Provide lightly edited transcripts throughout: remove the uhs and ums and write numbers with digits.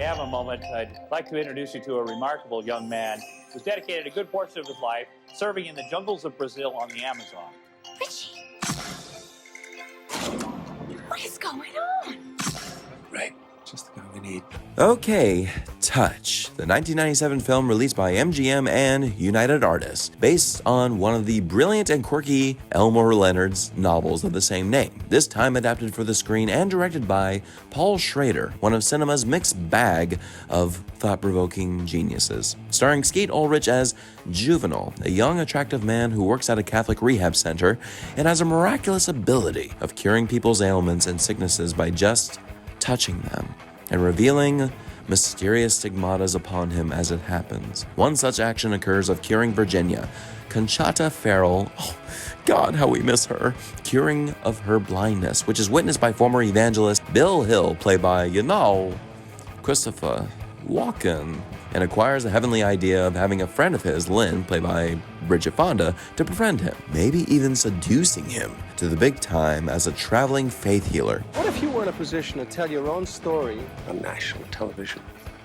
have a moment, I'd like to introduce you to a remarkable young man who's dedicated a good portion of his life serving in the jungles of Brazil on the Amazon. Richie! What is going on? Right. Just the guy we need. Okay, Touch, the 1997 film released by MGM and United Artists, based on one of the brilliant and quirky Elmore Leonard's novels of the same name, this time adapted for the screen and directed by Paul Schrader, one of cinema's mixed bag of thought-provoking geniuses. Starring Skeet Ulrich as Juvenile, a young, attractive man who works at a Catholic rehab center and has a miraculous ability of curing people's ailments and sicknesses by just touching them and revealing mysterious stigmatas upon him as it happens. One such action occurs of curing Virginia, Conchata Ferrell, oh God, how we miss her, curing of her blindness, which is witnessed by former evangelist Bill Hill, played by, Christopher Walken, and acquires a heavenly idea of having a friend of his, Lynn, played by Bridget Fonda, to befriend him, maybe even seducing him to the big time as a traveling faith healer. What if you were in a position to tell your own story On national television.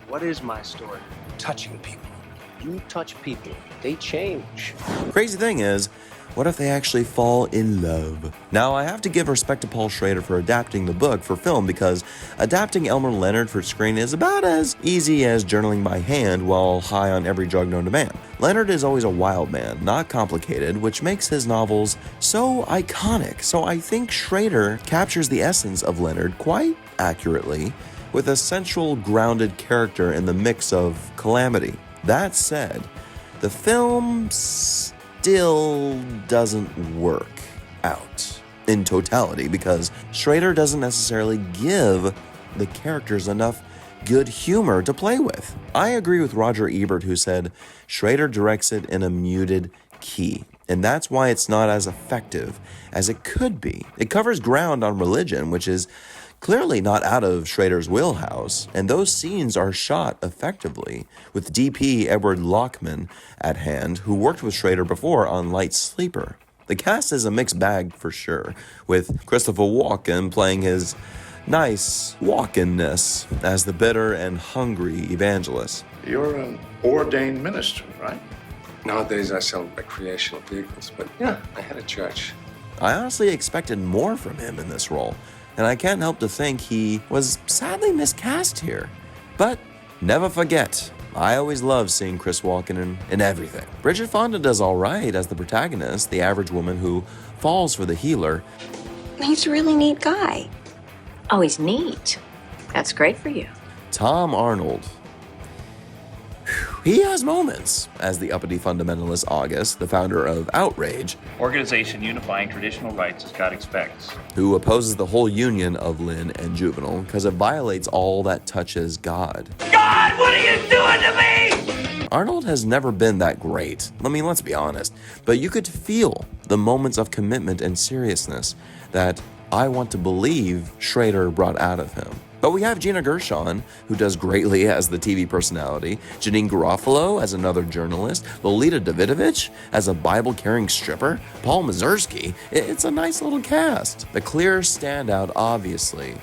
What is my story? Touching people. You touch people, they change. Crazy thing is, what if they actually fall in love? Now, I have to give respect to Paul Schrader for adapting the book for film because adapting Elmore Leonard for screen is about as easy as journaling by hand while high on every drug known to man. Leonard is always a wild man, not complicated, which makes his novels so iconic. So I think Schrader captures the essence of Leonard quite accurately with a central grounded character in the mix of calamity. That said, the film still doesn't work out in totality because Schrader doesn't necessarily give the characters enough good humor to play with. I agree with Roger Ebert, who said Schrader directs it in a muted key, and that's why it's not as effective as it could be. It covers ground on religion, which is clearly not out of Schrader's wheelhouse, and those scenes are shot effectively, with DP Edward Lockman at hand, who worked with Schrader before on Light Sleeper. The cast is a mixed bag for sure, with Christopher Walken playing his nice Walkenness as the bitter and hungry evangelist. You're an ordained minister, right? Nowadays, I sell recreational vehicles, but yeah, I had a church. I honestly expected more from him in this role, and I can't help to think he was sadly miscast here. But never forget, I always love seeing Chris Walken in everything. Bridget Fonda does all right as the protagonist, the average woman who falls for the healer. He's a really neat guy. Oh, he's neat. That's great for you. Tom Arnold. He has moments as the uppity fundamentalist August, the founder of Outrage, Organization unifying traditional rights as God expects. who opposes the whole union of Lynn and Juvenile because it violates all that touches God. God, what are you doing to me? Arnold has never been that great. I mean, let's be honest. But you could feel the moments of commitment and seriousness that I want to believe Schrader brought out of him. But we have Gina Gershon, who does greatly as the TV personality, Janeane Garofalo as another journalist, LOLITA Davidovich as a Bible-carrying stripper, Paul MAZURKSY. It's a nice little cast. The clear standout, obviously,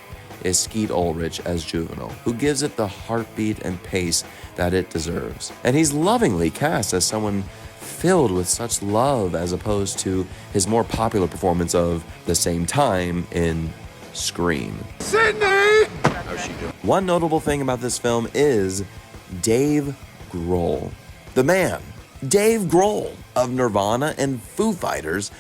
is Skeet Ulrich as Juvenile, who gives it the heartbeat and pace that it deserves. And he's lovingly cast as someone filled with such love as opposed to his more popular performance of the same time in Scream. Sydney! How's she doing? One notable thing about this film is Dave Grohl. The man, Dave Grohl of Nirvana and Foo Fighters,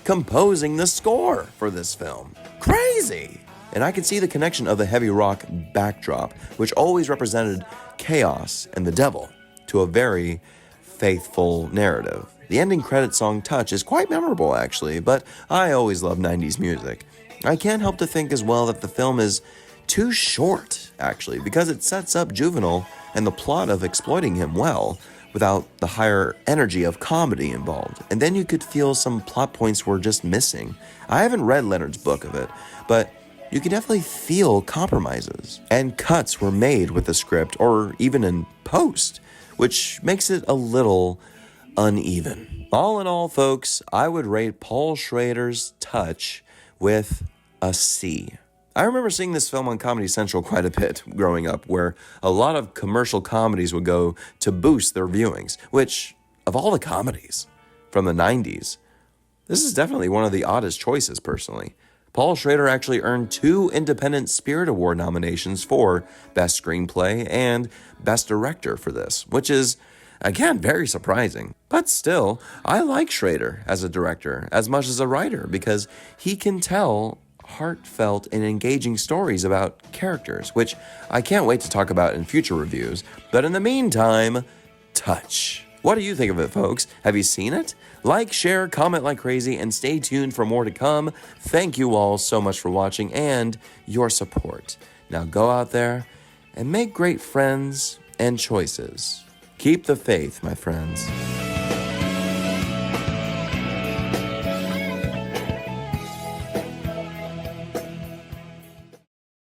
composing the score for this film. Crazy! And I can see the connection of the heavy rock backdrop, which always represented chaos and the devil, to a very faithful narrative. The ending credit song Touch is quite memorable actually, but I always love 90s music. I can't help to think as well that the film is too short, actually, because it sets up Juvenile and the plot of exploiting him well, without the higher energy of comedy involved. And then you could feel some plot points were just missing. I haven't read Leonard's book of it, but you can definitely feel compromises. And cuts were made with the script, or even in post, which makes it a little uneven. All in all, folks, I would rate Paul Schrader's Touch with a C. I remember seeing this film on Comedy Central quite a bit growing up, where a lot of commercial comedies would go to boost their viewings, which, of all the comedies from the 90s, this is definitely one of the oddest choices, personally. Paul Schrader actually earned 2 Independent Spirit Award nominations for Best Screenplay and Best Director for this, which is, again, very surprising. But still, I like Schrader as a director as much as a writer because he can tell heartfelt and engaging stories about characters, which I can't wait to talk about in future reviews. But in the meantime, Touch. What do you think of it, folks? Have you seen it? Like, share, comment like crazy, and stay tuned for more to come. Thank you all so much for watching and your support. Now go out there and make great friends and choices. Keep the faith, my friends.